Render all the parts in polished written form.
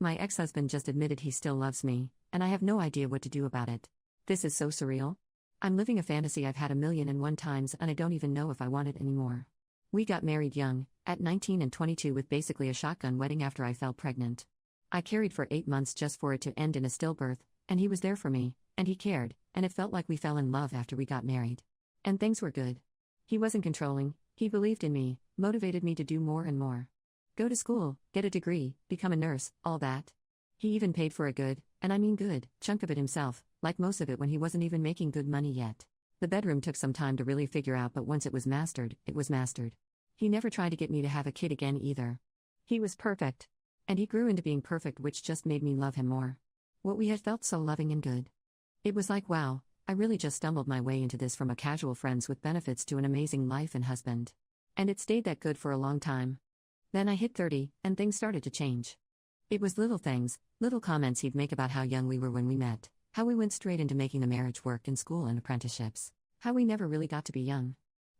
My ex-husband just admitted he still loves me, and I have no idea what to do about it. This is so surreal. I'm living a fantasy I've had 1,000,001 times and I don't even know if I want it anymore. We got married young, at 19 and 22 with basically a shotgun wedding after I fell pregnant. I carried for 8 months just for it to end in a stillbirth, and he was there for me, and he cared, and it felt like we fell in love after we got married. And things were good. He wasn't controlling, he believed in me, motivated me to do more and more. Go to school, get a degree, become a nurse, all that. He even paid for a good, and I mean good, chunk of it himself, like most of it when he wasn't even making good money yet. The bedroom took some time to really figure out, but once it was mastered, it was mastered. He never tried to get me to have a kid again either. He was perfect. And he grew into being perfect, which just made me love him more. What we had felt so loving and good. It was like, wow, I really just stumbled my way into this from a casual friends with benefits to an amazing life and husband. And it stayed that good for a long time. Then I hit 30, and things started to change. It was little things, little comments he'd make about how young we were when we met, how we went straight into making the marriage work in school and apprenticeships, how we never really got to be young.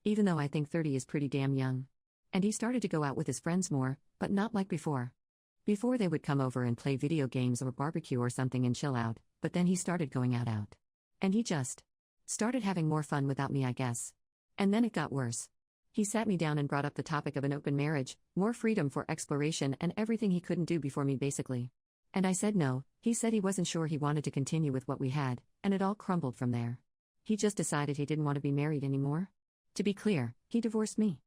Even though I think 30 is pretty damn young. And he started to go out with his friends more, but not like before. Before they would come over and play video games or barbecue or something and chill out, but then he started going out. And he just started having more fun without me, I guess. And then it got worse. He sat me down and brought up the topic of an open marriage, more freedom for exploration and everything he couldn't do before me basically. And I said no. He said he wasn't sure he wanted to continue with what we had, and it all crumbled from there. He just decided he didn't want to be married anymore. To be clear, he divorced me.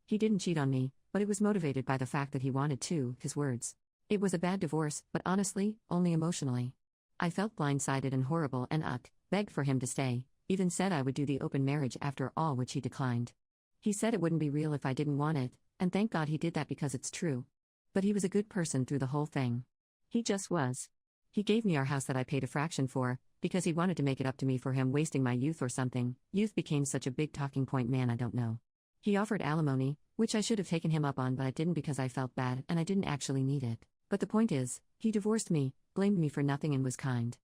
He didn't cheat on me, but it was motivated by the fact that he wanted to, his words. It was a bad divorce, but honestly, only emotionally. I felt blindsided and horrible and begged for him to stay, even said I would do the open marriage after all, which he declined. He said it wouldn't be real if I didn't want it, and thank God he did that because it's true. But he was a good person through the whole thing. He just was. He gave me our house that I paid a fraction for, because he wanted to make it up to me for him wasting my youth or something. Youth became such a big talking point, man, I don't know. He offered alimony, which I should have taken him up on, but I didn't because I felt bad and I didn't actually need it. But the point is, he divorced me, blamed me for nothing and was kind.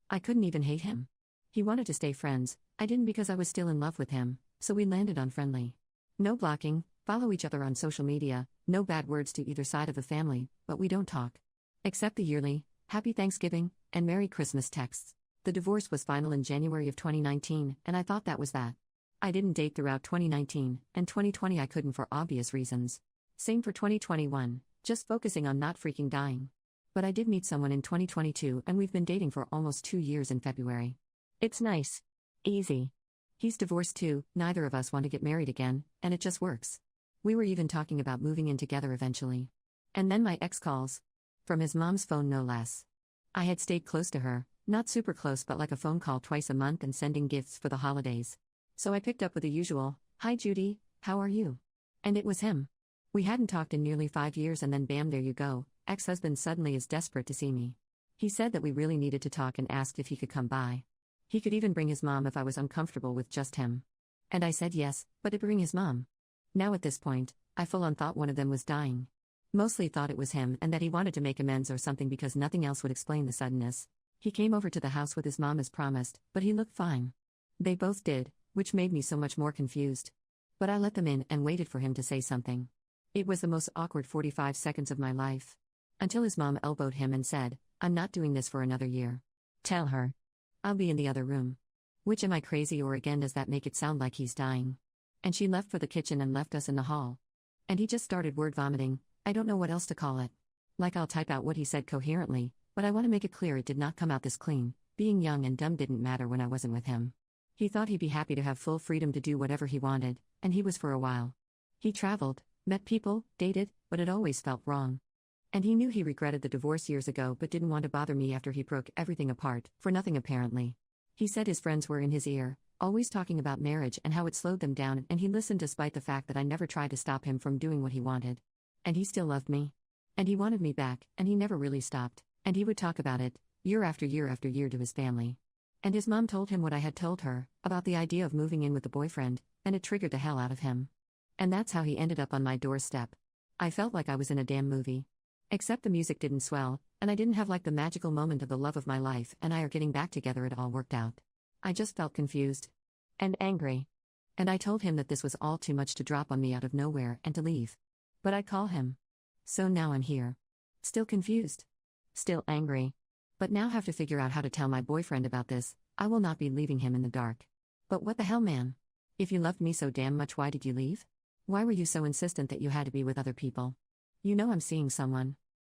I couldn't even hate him. He wanted to stay friends, I didn't because I was still in love with him, so we landed on friendly. No blocking, follow each other on social media, no bad words to either side of the family, but we don't talk. Except the yearly, Happy Thanksgiving, and Merry Christmas texts. The divorce was final in January of 2019, and I thought that was that. I didn't date throughout 2019, and 2020 I couldn't for obvious reasons. Same for 2021, just focusing on not freaking dying. But I did meet someone in 2022 and we've been dating for almost 2 years in February. It's nice. Easy. He's divorced too, neither of us want to get married again, and it just works. We were even talking about moving in together eventually. And then my ex calls. From his mom's phone no less. I had stayed close to her, not super close but like a phone call twice a month and sending gifts for the holidays. So I picked up with the usual, "Hi Judy, how are you?" And it was him. We hadn't talked in nearly 5 years and then bam, there you go, ex-husband suddenly is desperate to see me. He said that we really needed to talk and asked if he could come by. He could even bring his mom if I was uncomfortable with just him. And I said yes, but to bring his mom. Now at this point, I full on thought one of them was dying. Mostly thought it was him and that he wanted to make amends or something because nothing else would explain the suddenness. He came over to the house with his mom as promised, but he looked fine. They both did, which made me so much more confused. But I let them in and waited for him to say something. It was the most awkward 45 seconds of my life. Until his mom elbowed him and said, "I'm not doing this for another year. Tell her. I'll be in the other room." Which am I crazy or again does that make it sound like he's dying? And she left for the kitchen and left us in the hall. And he just started word vomiting, I don't know what else to call it. Like I'll type out what he said coherently, but I want to make it clear it did not come out this clean. Being young and dumb didn't matter when I wasn't with him. He thought he'd be happy to have full freedom to do whatever he wanted, and he was for a while. He traveled, met people, dated, but it always felt wrong. And he knew he regretted the divorce years ago but didn't want to bother me after he broke everything apart, for nothing apparently. He said his friends were in his ear, always talking about marriage and how it slowed them down, and he listened despite the fact that I never tried to stop him from doing what he wanted. And he still loved me. And he wanted me back, and he never really stopped, and he would talk about it, year after year after year to his family. And his mom told him what I had told her, about the idea of moving in with the boyfriend, and it triggered the hell out of him. And that's how he ended up on my doorstep. I felt like I was in a damn movie. Except the music didn't swell, and I didn't have like the magical moment of the love of my life and I are getting back together, it all worked out. I just felt confused. And angry. And I told him that this was all too much to drop on me out of nowhere and to leave. But I'd call him. So now I'm here. Still confused. Still angry. But now have to figure out how to tell my boyfriend about this. I will not be leaving him in the dark. But what the hell, man? If you loved me so damn much, why did you leave? Why were you so insistent that you had to be with other people? You know I'm seeing someone.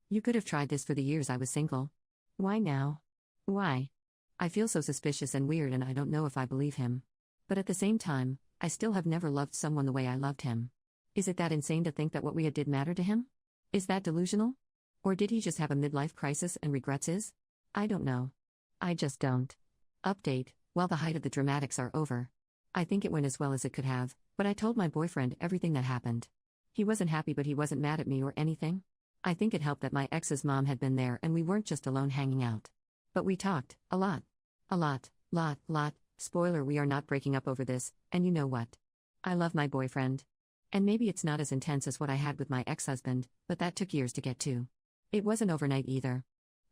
You could have tried this for the years I was single. Why now? Why? I feel so suspicious and weird, and I don't know if I believe him. But at the same time, I still have never loved someone the way I loved him. Is it that insane to think that what we did mattered to him? Is that delusional? Or did he just have a midlife crisis and regrets his? I don't know. I just don't. Update: while the height of the dramatics are over. I think it went as well as it could have, but I told my boyfriend everything that happened. He wasn't happy, but he wasn't mad at me or anything. I think it helped that my ex's mom had been there and we weren't just alone hanging out. But we talked, a lot. A lot. Spoiler, we are not breaking up over this, and you know what? I love my boyfriend. And maybe it's not as intense as what I had with my ex-husband, but that took years to get to. It wasn't overnight either.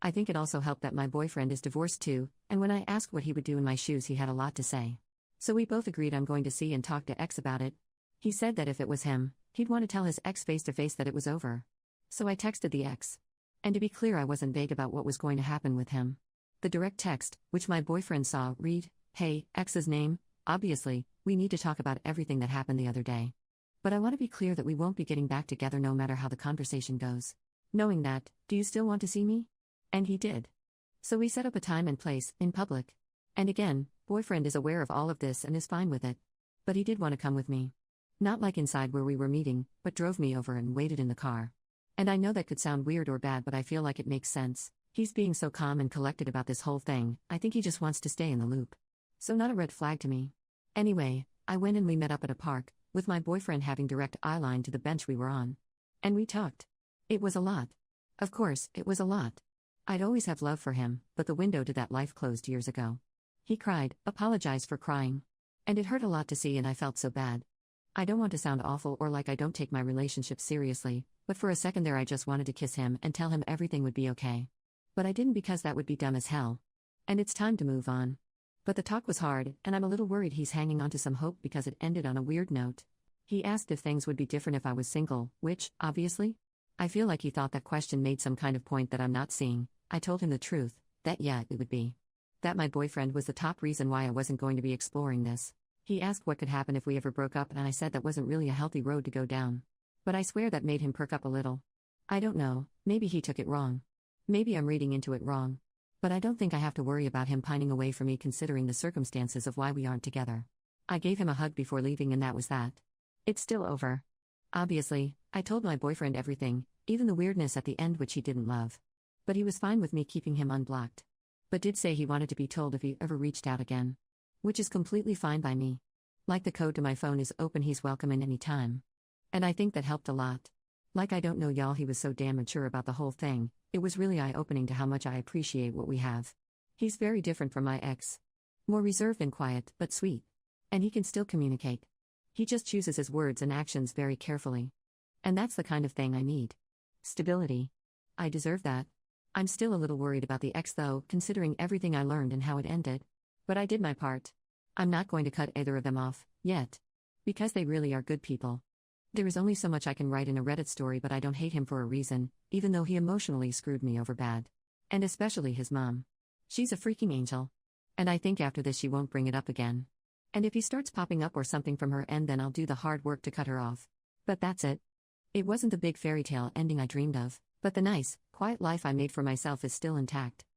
I think it also helped that my boyfriend is divorced too, and when I asked what he would do in my shoes, he had a lot to say. So we both agreed I'm going to see and talk to ex about it. He said that if it was him, he'd want to tell his ex face to face that it was over. So I texted the ex. And to be clear, I wasn't vague about what was going to happen with him. The direct text, which my boyfriend saw, read, "Hey, ex's name, obviously, we need to talk about everything that happened the other day. But I want to be clear that we won't be getting back together no matter how the conversation goes. Knowing that, do you still want to see me?" And he did. So we set up a time and place, in public. And again, boyfriend is aware of all of this and is fine with it. But he did want to come with me. Not like inside where we were meeting, but drove me over and waited in the car. And I know that could sound weird or bad, but I feel like it makes sense. He's being so calm and collected about this whole thing. I think he just wants to stay in the loop. So not a red flag to me. Anyway, I went and we met up at a park, with my boyfriend having direct eye line to the bench we were on. And we talked. It was a lot. Of course, it was a lot. I'd always have love for him, but the window to that life closed years ago. He cried, apologized for crying. And it hurt a lot to see, and I felt so bad. I don't want to sound awful or like I don't take my relationship seriously, but for a second there I just wanted to kiss him and tell him everything would be okay. But I didn't, because that would be dumb as hell. And it's time to move on. But the talk was hard, and I'm a little worried he's hanging on to some hope because it ended on a weird note. He asked if things would be different if I was single, which, obviously, I feel like he thought that question made some kind of point that I'm not seeing. I told him the truth, that yeah, it would be. That my boyfriend was the top reason why I wasn't going to be exploring this. He asked what could happen if we ever broke up, and I said that wasn't really a healthy road to go down. But I swear that made him perk up a little. I don't know, maybe he took it wrong. Maybe I'm reading into it wrong. But I don't think I have to worry about him pining away for me considering the circumstances of why we aren't together. I gave him a hug before leaving, and that was that. It's still over. Obviously, I told my boyfriend everything, even the weirdness at the end which he didn't love. But he was fine with me keeping him unblocked. But did say he wanted to be told if he ever reached out again. Which is completely fine by me. Like the code to my phone is open, he's welcome in any time. And I think that helped a lot. Like, I don't know y'all, he was so damn mature about the whole thing. It was really eye-opening to how much I appreciate what we have. He's very different from my ex. More reserved and quiet, but sweet. And he can still communicate. He just chooses his words and actions very carefully. And that's the kind of thing I need. Stability. I deserve that. I'm still a little worried about the ex though, considering everything I learned and how it ended. But I did my part. I'm not going to cut either of them off, yet. Because they really are good people. There is only so much I can write in a Reddit story, but I don't hate him for a reason, even though he emotionally screwed me over bad. And especially his mom. She's a freaking angel. And I think after this she won't bring it up again. And if he starts popping up or something from her end, then I'll do the hard work to cut her off. But that's it. It wasn't the big fairy tale ending I dreamed of, but the nice, quiet life I made for myself is still intact.